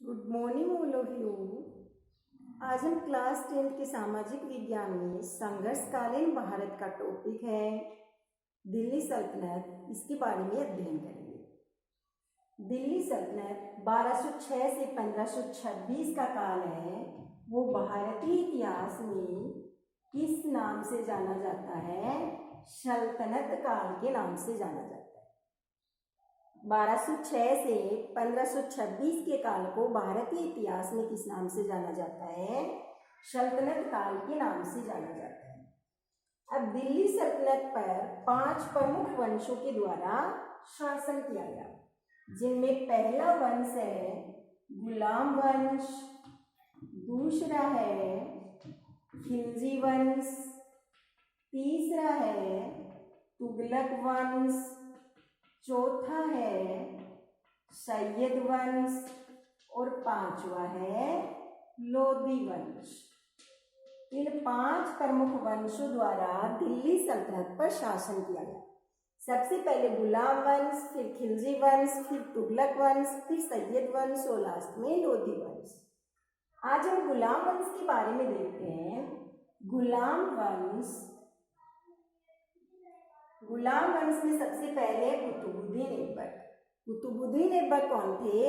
Good morning all of you. आज हम class 10 के सामाजिक विज्ञान में संघर्षकालीन भारत का टॉपिक है दिल्ली सल्तनत, इसके बारे में अध्ययन करेंगे। दिल्ली सल्तनत 1206 से 1526 का काल है। वो भारतीय इतिहास में किस नाम से जाना जाता है? सल्तनत काल के नाम से जाना जाता है। 1206 से 1526 के काल को भारतीय इतिहास में किस नाम से जाना जाता है? सल्तनत काल के नाम से जाना जाता है। अब दिल्ली सल्तनत पर 5 प्रमुख वंशों के द्वारा शासन किया गया, जिनमें पहला वंश है गुलाम वंश, दूसरा है खिलजी वंश, तीसरा है तुगलक वंश, चौथा है सैयद वंश और पांचवा है लोधी वंश। इन 5 प्रमुख वंशों द्वारा दिल्ली सल्तनत पर शासन किया गया। सबसे पहले गुलाम वंश, फिर खिलजी वंश, फिर तुगलक वंश, फिर सैयद वंश और लास्ट में लोधी वंश। आज हम गुलाम वंश के बारे में देखते हैं। गुलाम वंश में सबसे पहले कुतुबुद्दीन ऐबक। कुतुबुद्दीन ऐबक कौन थे?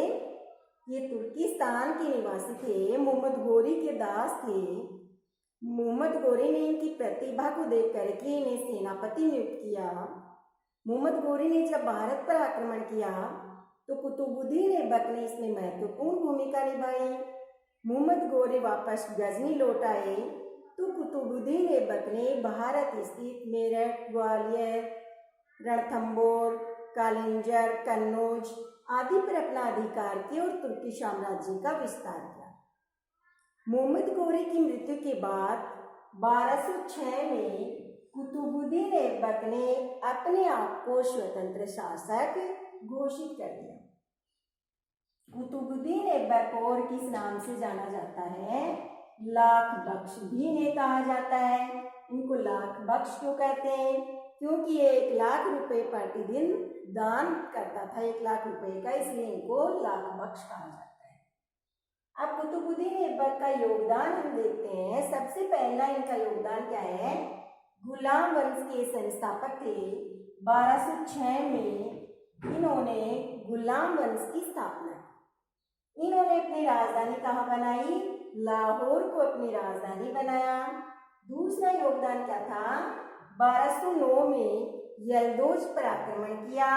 ये तुर्किस्तान के निवासी थे, मोहम्मद गोरी के दास थे। मोहम्मद गोरी ने इनकी प्रतिभा को देख करके इन्हें सेनापति नियुक्त किया। मोहम्मद गोरी ने जब भारत पर आक्रमण किया तो कुतुबुद्दीन ऐबक ने इसमें महत्वपूर्ण भूमिका निभाई। मोहम्मद गोरी वापस गजनी लौट आए तो कुतुबुद्दीन ऐबक ने भारत स्थित मेरठ, ग्वालियर, रणथंबोर, कालिंजर, कन्नौज आदि पर अपना अधिकार किया और तुर्की साम्राज्य का विस्तार किया। मोहम्मद गोरी की मृत्यु के बाद 1206 में कुतुबुद्दीन ऐबक ने अपने आप को स्वतंत्र शासक घोषित कर दिया। कुतुबुद्दीन ऐबक और किस नाम से जाना जाता है? लाख बख्श भी इन्हें कहा जाता है। इनको लाख बख्श क्यों कहते हैं? क्योंकि ये 1 लाख रुपए प्रतिदिन दान करता था, 1 लाख रुपए का, इसलिए इनको लाख बख्श कहा जाता है। अब कुतुबुद्दीन ऐबक का योगदान हम देखते हैं। सबसे पहला इनका योगदान क्या है? गुलाम वंश के संस्थापक थे। 1206 में इन्होंने गुलाम वंश की स्थापना की। इन्होंने अपनी राजधानी कहाँ बनाई? लाहौर को अपनी राजधानी बनाया। दूसरा योगदान क्या था? 1209 में यलदौज पर आक्रमण किया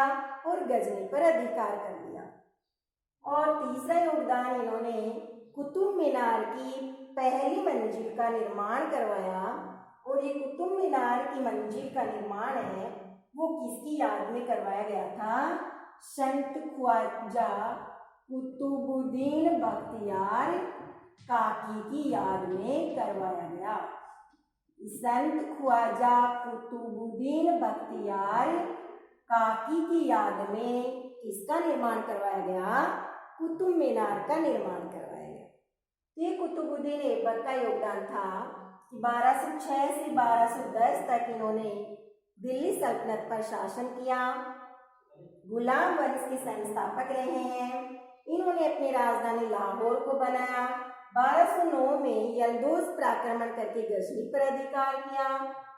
और गजनी पर अधिकार कर लिया। और तीसरा योगदान, इन्होंने कुतुब मीनार की पहली मंजिल का निर्माण करवाया। और ये कुतुब मीनार की मंजिल का निर्माण है वो किसकी याद में करवाया गया था? संत ख्वाजा कुतुबुद्दीन बख्तियार काकी की याद में करवाया गया। संत ख्वाजा कुतुबुद्दीन बख्तियार काकी की याद में किसका निर्माण करवाया गया? कुतुब मीनार का निर्माण करवाया गया। ये कुतुबुद्दीन ऐबक का योगदान था कि 1206 से 1210 तक इन्होंने दिल्ली सल्तनत पर शासन किया। गुलाम वंश के संस्थापक रहे हैं। इन्होंने अपनी राजधानी लाहौर को बनाया। 1209 में यलदौज पर आक्रमण करके गजनी पर अधिकार किया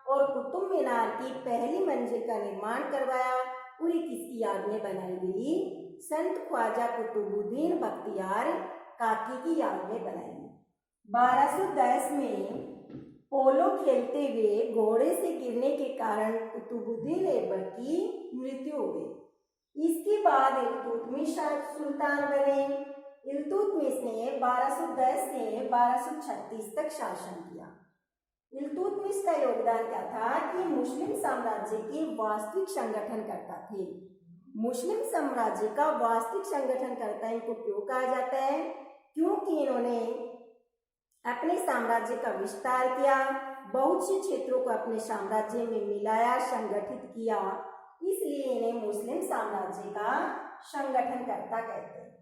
और कुतुब मीनार की पहली मंजिल का निर्माण करवाया। पूरी किसकी याद में बनाई गई? संत ख्वाजा कुतुबुद्दीन बख्तियार काकी की याद में बनाई। 1210 में पोलो खेलते हुए घोड़े से गिरने के कारण कुतुबुद्दीन ऐबक की मृत्यु हो गई। इसके बाद इल्तुतमिश सुल्तान बने। इल्तुतमिश ने 1210 से 1236 तक शासन किया। इल्तुतमिश का योगदान क्या था कि मुस्लिम साम्राज्य के वास्तविक संगठनकर्ता थे। मुस्लिम साम्राज्य का वास्तविक संगठनकर्ता इनको क्यों कहा जाता है? क्योंकि इन्होंने अपने साम्राज्य का विस्तार किया, बहुत से क्षेत्रों को अपने साम्राज्य में मिलाया, संगठित किया, इसलिए इन्हें मुस्लिम साम्राज्य का संगठनकर्ता कहते हैं।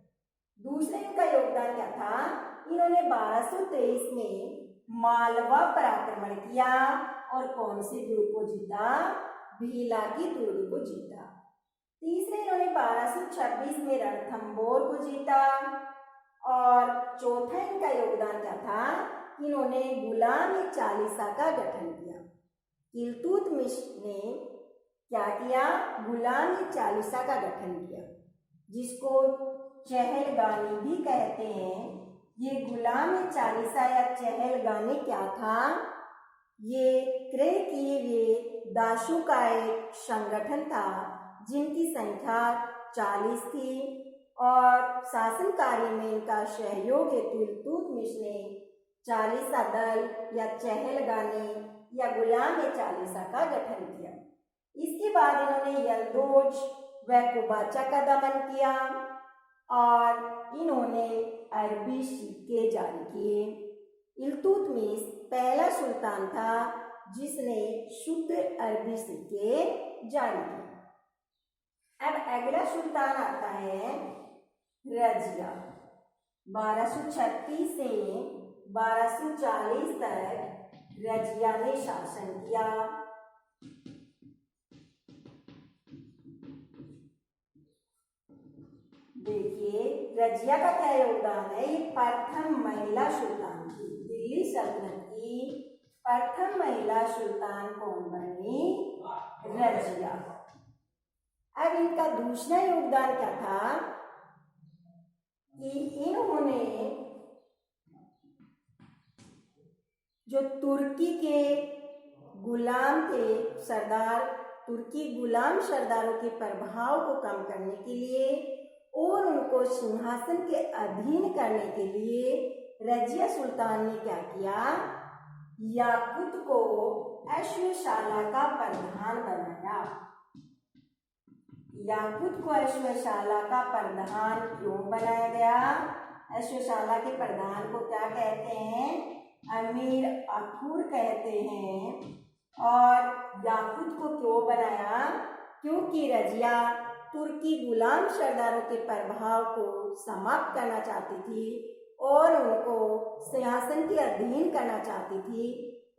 दूसरे इनका योगदान क्या था? इन्होंने 1223 में मालवा पर आक्रमण किया और कौन से दुर्ग को जीता? भीला की दुर्ग को जीता। तीसरे इन्होंने 1226 में रणथंबोर को जीता और योगदान क्या था? इन्होंने गुलाम चालीसा का गठन किया। इल्तुतमिश ने क्या किया? गुलाम चालीसा का गठन किया, जिसको चहलगानी भी कहते हैं। ये गुलाम चालीसा या चहलगानी क्या था? ये क्रय किए हुए दासों का एक संगठन था, जिनकी संख्या 40 थी और शासन कार्य में इनका सहयोग हेतु इल्तुतमिश ने चालीसा दल या चहलगानी या गुलाम चालीसा का गठन किया। इसके बाद इन्होंने यल्दोज व कुबाचा का दमन किया और इन्होंने अरबी सिक्के जारी किए। इल्तुतमिश पहला सुल्तान था जिसने शुद्ध अरबी सिक्के जारी किए। अब अगला सुल्तान आता है रजिया। 1236 से 1240 तक रजिया ने शासन किया। देखिए रजिया का क्या योगदान है? ये प्रथम महिला सुल्तान थी। दिल्ली सल्तनत की प्रथम महिला सुल्तान कौन बनी? रजिया। अब इनका दूसरा योगदान क्या था कि इन्होंने जो तुर्की के गुलाम थे सरदार, तुर्की गुलाम सरदारों के प्रभाव को कम करने के लिए और उनको सिंहासन के अधीन करने के लिए रजिया सुल्तान ने क्या किया? याकुत को अश्वशाला का प्रधान बनाया। याकुत को अश्वशाला का प्रधान क्यों बनाया गया? अश्वशाला के प्रधान को क्या कहते हैं? अमीर अखूर कहते हैं। और याकुत को क्यों बनाया? क्योंकि रजिया तुर्की गुलाम सरदारों के प्रभाव को समाप्त करना चाहती थी और उनको सिंहासन के अधीन करना चाहती थी,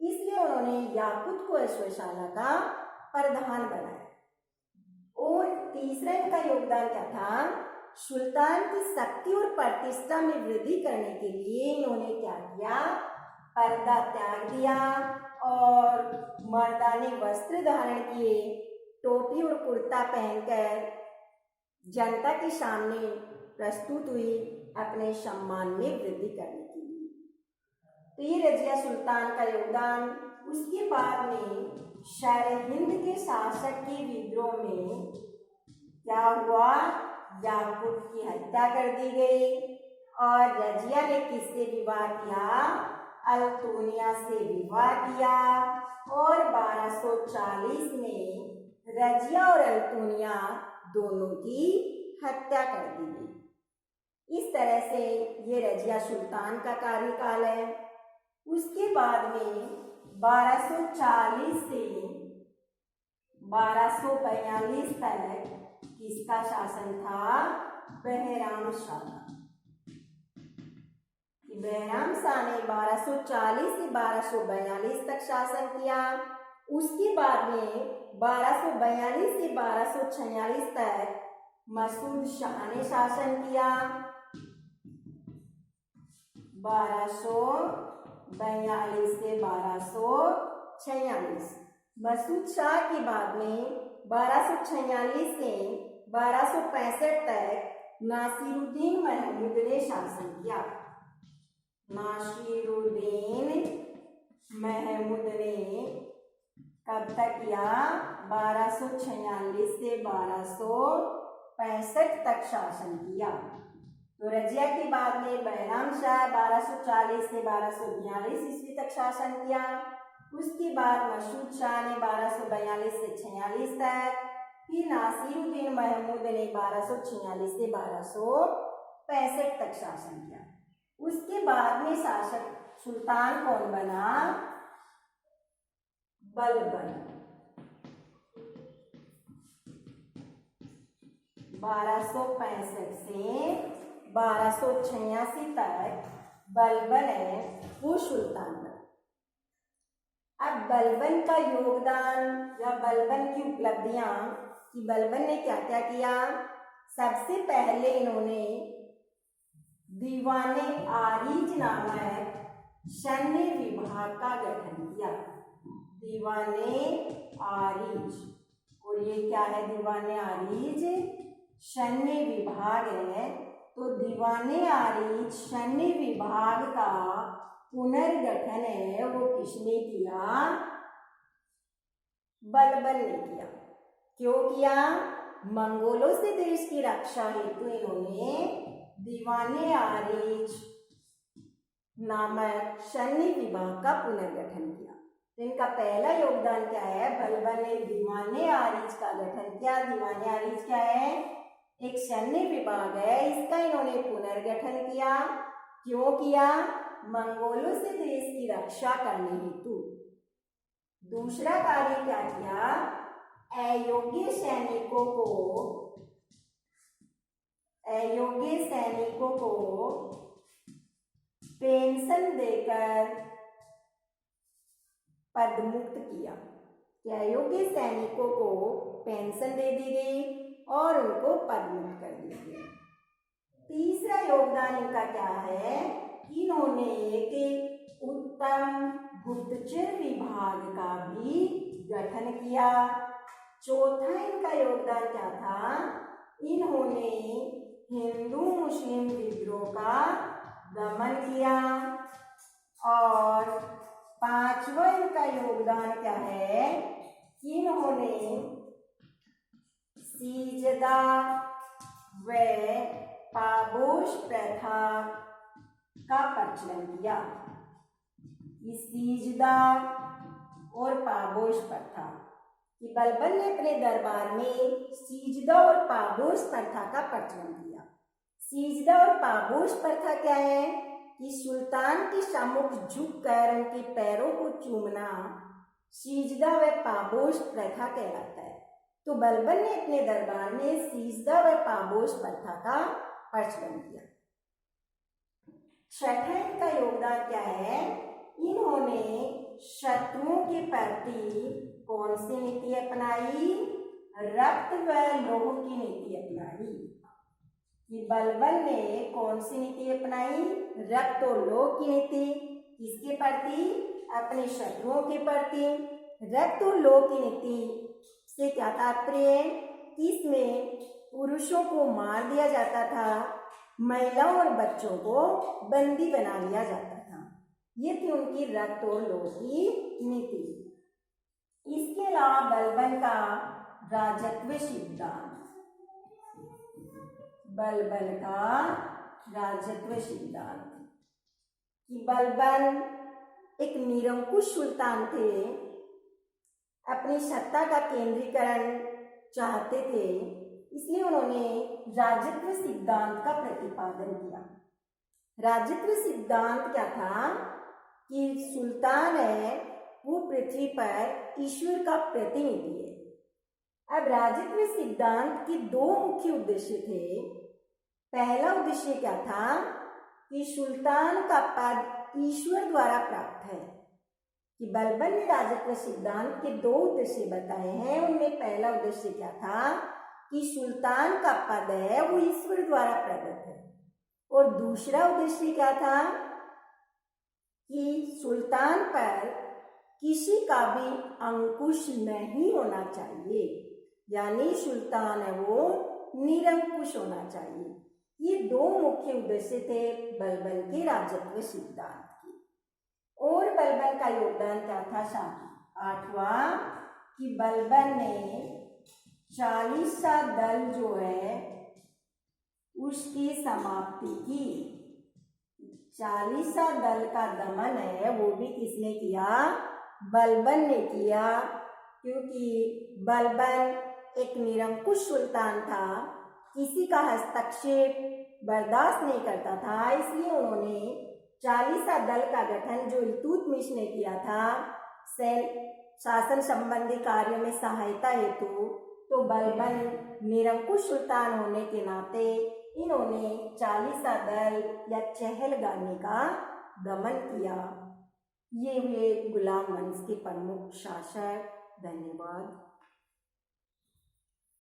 इसलिए उन्होंने याकुत को अश्वशाला का प्रधान बनाया। और तीसरा इनका योगदान क्या था? सुल्तान की शक्ति और प्रतिष्ठा में वृद्धि करने के लिए इन्होंने क्या किया? पर्दा त्याग दिया और मर्दानी वस्त्र धारण किए, टोपी और कुर्ता पहनकर जनता के सामने प्रस्तुत हुई अपने सम्मान में वृद्धि करने के लिए। तो ये रजिया सुल्तान का योगदान। उसके बाद में सरहिंद के शासक के विद्रोह में क्या हुआ? याकुत की हत्या कर दी गई और रजिया ने किससे विवाह किया? अल्तुनिया से विवाह किया और 1240 में रजिया और अल्तुनिया दोनों की हत्या कर दी गई। इस तरह से ये रजिया सुल्तान का कार्यकाल है। उसके बाद में 1240 से 1242 तक किसका शासन था? बहराम शाह। बहराम शाह ने 1240 से 1242 तक शासन किया। उसके बाद में 1242 से 1246 तक मसूद शाह ने शासन किया। 1242 से 1246 मसूद शाह के बाद में 1246 से 1265 तक नासिरुद्दीन महमूद ने शासन किया। नासिरुद्दीन महमूद ने कब तक किया? 1246 से 1265 तक शासन किया। तो रजिया के बाद में बहराम शाह 1240 से 1242 ईस्वी तक शासन किया। उसके बाद मसूद शाह ने 1242 से 46 तक, फिर नासिरुद्दीन महमूद ने 1246 से 1265 तक शासन किया। उसके बाद में शासक सुल्तान कौन बना? बलबन। 1265 से 1286 तक बलबन है वो सुल्तान बना। अब बलबन का योगदान या बलबन की उपलब्धियां कि बलबन ने क्या क्या किया? सबसे पहले इन्होंने दीवाने आरीज नामक सैन्य विभाग का गठन किया। दीवाने आरीज, और ये क्या है? दीवाने आरीज सैन्य विभाग है। तो दीवाने आरीज सैन्य विभाग का पुनर्गठन है वो किसने किया? बलबन ने किया। क्यों किया? मंगोलों से देश की रक्षा हेतु इन्होंने दीवाने आरीज नामक सैन्य विभाग का पुनर्गठन किया। तो इनका पहला योगदान क्या है? बलबन ने दीवाने आरीज का गठन किया। दीवाने आरीज क्या है? एक सैन्य विभाग है, इसका इन्होंने पुनर्गठन किया। क्यों किया? मंगोलों से देश की रक्षा करने हेतु। दूसरा कार्य क्या किया? अयोग्य सैनिकों को पेंशन देकर पदमुक्त किया। कि अयोग्य सैनिकों को पेंशन दे दी गई और उनको पदमुक्त कर दिया गया। तीसरा योगदान इनका क्या है? इन्होंने एक उत्तम गुप्तचर विभाग का भी गठन किया। चौथा इनका योगदान क्या था? इन्होंने हिंदू मुस्लिम विद्रोह का दमन किया। और पांचवा इनका योगदान क्या है? इन्होंने सीजदा व पाबोश प्रथा का प्रचलन किया। सीजदा और पाबोश प्रथा कि बलबन ने अपने दरबार में सीजदा और पाबोश प्रथा का प्रचलन किया। सीजदा और पाबोश प्रथा क्या है? कि सुल्तान के सम्मुख झुककर उनके पैरों को चूमना सीजदा व पाबोश प्रथा कहलाता है। तो बलबन ने अपने दरबार में सीजदा व पाबोश प्रथा का प्रचलन किया। छठा इनका योगदान क्या है? इन्होंने शत्रुओं के प्रति कौन सी नीति अपनाई? रक्त व लोह की नीति अपनाई। कि बलबन ने कौन सी नीति अपनाई? रक्त और लोह की नीति। किसके प्रति? अपने शत्रुओं के प्रति। रक्त और लोह की नीति से क्या तात्पर्य? इसमें पुरुषों को मार दिया जाता था, महिलाओं और बच्चों को बंदी बना लिया जाता था। ये थी उनकी रक्त और लोह की नीति। इसके अलावा बलबन का राजत्व सिद्धांत, बलबन का राजत्व सिद्धांत कि बलबन एक निरंकुश सुल्तान थे, अपनी सत्ता का केंद्रीकरण चाहते थे, इसलिए उन्होंने राजत्व सिद्धांत का प्रतिपादन किया। राजत्व सिद्धांत क्या था? कि सुल्तान है वो पृथ्वी पर ईश्वर का प्रतिनिधि है। अब राजत्व सिद्धांत के दो मुख्य उद्देश्य थे। पहला उद्देश्य क्या था? कि सुल्तान का पद ईश्वर द्वारा प्राप्त है। कि बलबन ने राजत्व सिद्धांत के दो उद्देश्य बताए हैं। उनमें पहला उद्देश्य क्या था? कि सुल्तान का पद है वो ईश्वर द्वारा प्रदत्त है। और दूसरा उद्देश्य क्या था? कि सुल्तान पर किसी का भी अंकुश नहीं होना चाहिए, यानी सुल्तान है वो निरंकुश होना चाहिए। ये दो मुख्य उद्देश्य थे बलबन के राजत्व सिद्धांत के। और बलबन का योगदान क्या था? आठवां कि बलबन ने 40सा दल जो है उसकी समाप्ति की। 40सा दल का दमन है वो भी किसने किया? बलबन ने किया। क्योंकि बलबन एक निरंकुश सुल्तान था, किसी का हस्तक्षेप बर्दाश्त नहीं करता था, इसलिए उन्होंने 40सा दल का गठन जो इल्तुतमिश ने किया था शासन संबंधी कार्यों में सहायता हेतु। तो बलबन निरंकुश सुल्तान होने के नाते इन्होंने 40सा दल या चहलगामी का दमन किया। ये हुए गुलाम वंश के प्रमुख शासक। धन्यवाद।